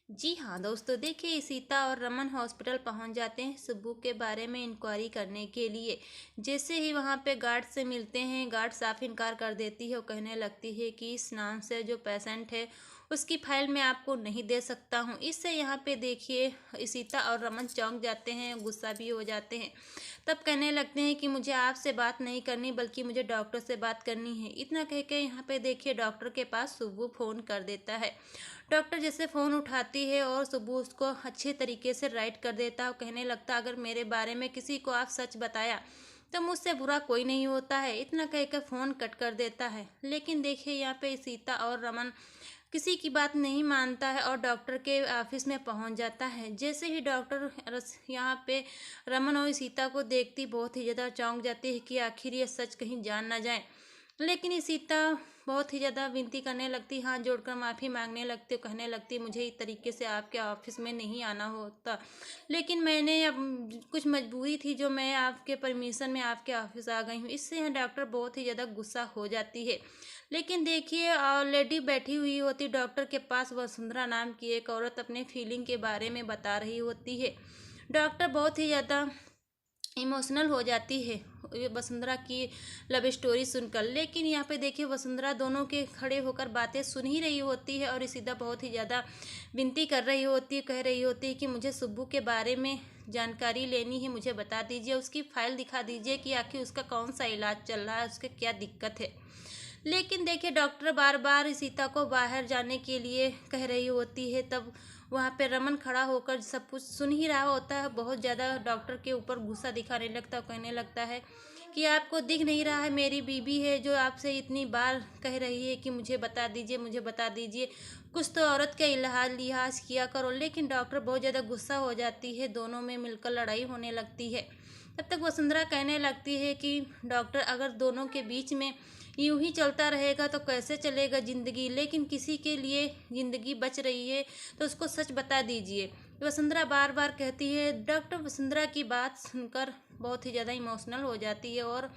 जी हाँ दोस्तों, देखिए सीता और रमन हॉस्पिटल पहुंच जाते हैं सुब्बू के बारे में इंक्वायरी करने के लिए। जैसे ही वहां पे गार्ड से मिलते हैं, गार्ड साफ इनकार कर देती है और कहने लगती है कि इस नाम से जो पेशेंट है उसकी फाइल मैं आपको नहीं दे सकता हूं। इससे यहाँ पे देखिए सीता और रमन चौंक जाते हैं, गुस्सा भी हो जाते हैं। तब कहने लगते हैं कि मुझे आपसे बात नहीं करनी बल्कि मुझे डॉक्टर से बात करनी है। इतना कह के यहाँ पे देखिए डॉक्टर के पास सुब्बू फ़ोन कर देता है। डॉक्टर जैसे फ़ोन उठाती है और सुब्बू उसको अच्छे तरीके से राइट कर देता है और कहने लगता अगर मेरे बारे में किसी को आप सच बताया तो मुझसे बुरा कोई नहीं होता है। इतना कहकर फ़ोन कट कर देता है। लेकिन देखिए यहाँ पे सीता और रमन किसी की बात नहीं मानता है और डॉक्टर के ऑफिस में पहुंच जाता है। जैसे ही डॉक्टर यहाँ पे रमन और सीता को देखती बहुत ही ज़्यादा चौंक जाती है कि आखिर ये सच कहीं जान ना जाए। लेकिन ये सीता बहुत ही ज़्यादा विनती करने लगती, हाथ जोड़कर माफ़ी मांगने लगती, कहने लगती मुझे इस तरीके से आपके ऑफिस में नहीं आना होता, लेकिन मैंने अब कुछ मजबूरी थी जो मैं आपके परमिशन में आपके ऑफिस आ गई हूँ। इससे यहाँ डॉक्टर बहुत ही ज़्यादा गुस्सा हो जाती है। लेकिन देखिए लेडी बैठी हुई होती डॉक्टर के पास, वसुंधरा नाम की एक औरत अपने फीलिंग के बारे में बता रही होती है। डॉक्टर बहुत ही ज़्यादा इमोशनल हो जाती है ये वसुंधरा की लव स्टोरी सुनकर। लेकिन यहाँ पे देखिए वसुंधरा दोनों के खड़े होकर बातें सुन ही रही होती है और सीधा बहुत ही ज़्यादा विनती कर रही होती है, कह रही होती है कि मुझे सुब्बू के बारे में जानकारी लेनी है, मुझे बता दीजिए, उसकी फाइल दिखा दीजिए कि आखिर उसका कौन सा इलाज चल रहा है, उसके क्या दिक्कत है। लेकिन देखिए डॉक्टर बार बार सीता को बाहर जाने के लिए कह रही होती है। तब वहाँ पे रमन खड़ा होकर सब कुछ सुन ही रहा होता है, बहुत ज़्यादा डॉक्टर के ऊपर गुस्सा दिखाने लगता है, कहने लगता है कि आपको दिख नहीं रहा है मेरी बीबी है जो आपसे इतनी बार कह रही है कि मुझे बता दीजिए, मुझे बता दीजिए, कुछ तो औरत का लिहाज किया करो। लेकिन डॉक्टर बहुत ज़्यादा गुस्सा हो जाती है, दोनों में मिलकर लड़ाई होने लगती है। तब तक वसुंधरा कहने लगती है कि डॉक्टर अगर दोनों के बीच में यूं ही चलता रहेगा तो कैसे चलेगा ज़िंदगी, लेकिन किसी के लिए ज़िंदगी बच रही है तो उसको सच बता दीजिए। वसुंधरा बार बार कहती है। डॉक्टर वसुंधरा की बात सुनकर बहुत ही ज़्यादा इमोशनल हो जाती है और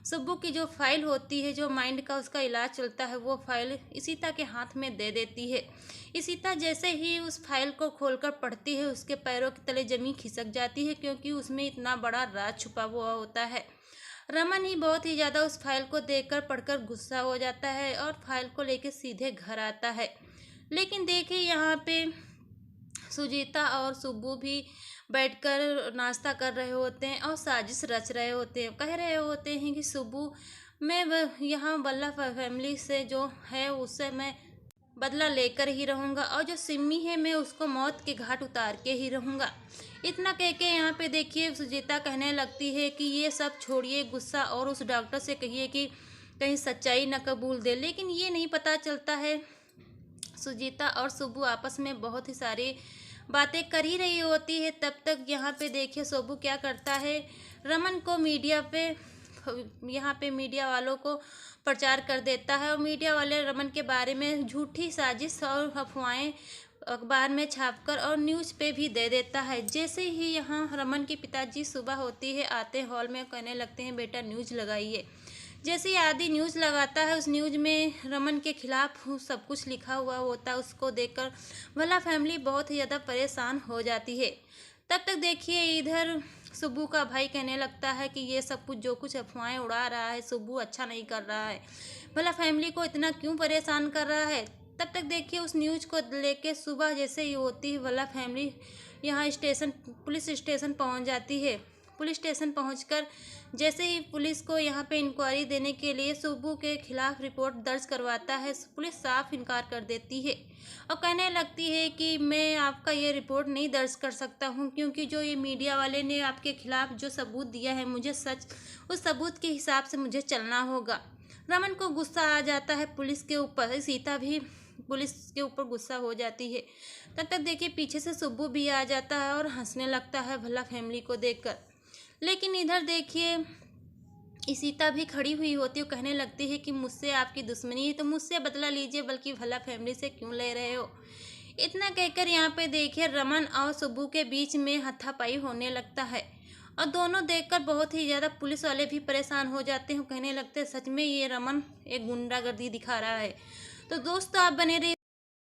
सुब्बू की जो फाइल होती है, जो माइंड का उसका इलाज चलता है, वो फाइल इशिता के हाथ में दे देती है। इशिता जैसे ही उस फाइल को खोलकर पढ़ती है उसके पैरों के तले ज़मीन खिसक जाती है, क्योंकि उसमें इतना बड़ा राज छुपा हुआ होता है। रमन ही बहुत ही ज़्यादा उस फाइल को देखकर पढ़कर गुस्सा हो जाता है और फाइल को लेकर सीधे घर आता है। लेकिन देखिए यहाँ पे सुजीता और सुब्बू भी बैठकर नाश्ता कर रहे होते हैं और साजिश रच रहे होते हैं। कह रहे होते हैं कि सुब्बू मैं यहाँ बल्ला फैमिली से जो है उससे मैं बदला लेकर ही रहूँगा और जो सिम्मी है मैं उसको मौत के घाट उतार के ही रहूँगा। इतना कह के यहाँ पे देखिए सुजीता कहने लगती है कि ये सब छोड़िए गुस्सा और उस डॉक्टर से कहिए कि कहीं सच्चाई न कबूल दे। लेकिन ये नहीं पता चलता है सुजीता और सुब्बू आपस में बहुत ही सारी बातें कर ही रही होती है। तब तक यहाँ पे देखिए सुब्बू क्या करता है, रमन को मीडिया पे यहाँ पे मीडिया वालों को प्रचार कर देता है और मीडिया वाले रमन के बारे में झूठी साजिश और अफवाहें अखबार में छापकर और न्यूज़ पे भी दे देता है। जैसे ही यहाँ रमन के पिताजी सुबह होती है आते हॉल में, कहने लगते हैं बेटा न्यूज़ लगाइए। जैसे ही आदि न्यूज़ लगाता है उस न्यूज़ में रमन के खिलाफ सब कुछ लिखा हुआ होता है। उसको देखकर भला फैमिली बहुत ही ज़्यादा परेशान हो जाती है। तब तक देखिए इधर सुब्बू का भाई कहने लगता है कि ये सब कुछ जो कुछ अफवाहें उड़ा रहा है सुब्बू अच्छा नहीं कर रहा है, भला फैमिली को इतना क्यों परेशान कर रहा है। तब तक देखिए उस न्यूज़ को लेके सुबह जैसे ही होती है भला फैमिली यहाँ स्टेशन पुलिस स्टेशन पहुँच जाती है। पुलिस स्टेशन पहुंचकर जैसे ही पुलिस को यहाँ पे इंक्वायरी देने के लिए सुब्बू के खिलाफ रिपोर्ट दर्ज करवाता है, पुलिस साफ इनकार कर देती है और कहने लगती है कि मैं आपका ये रिपोर्ट नहीं दर्ज कर सकता हूँ, क्योंकि जो ये मीडिया वाले ने आपके खिलाफ जो सबूत दिया है मुझे सच उस सबूत के हिसाब से मुझे चलना होगा। रमन को गुस्सा आ जाता है पुलिस के ऊपर, सीता भी पुलिस के ऊपर गुस्सा हो जाती है। तब तक देखिए पीछे से सुब्बू भी आ जाता है और हंसने लगता है भला फैमिली को देखकर। लेकिन इधर देखिए इशिता भी खड़ी हुई होती है, कहने लगती है कि मुझसे आपकी दुश्मनी है तो मुझसे बदला लीजिए, बल्कि भला फैमिली से क्यों ले रहे हो। इतना कहकर यहाँ पे देखिए रमन और सुब्बू के बीच में हाथापाई होने लगता है और दोनों देखकर बहुत ही ज़्यादा पुलिस वाले भी परेशान हो जाते हैं, कहने लगते हैं सच में ये रमन एक गुंडागर्दी दिखा रहा है। तो दोस्तों आप बने रहिए।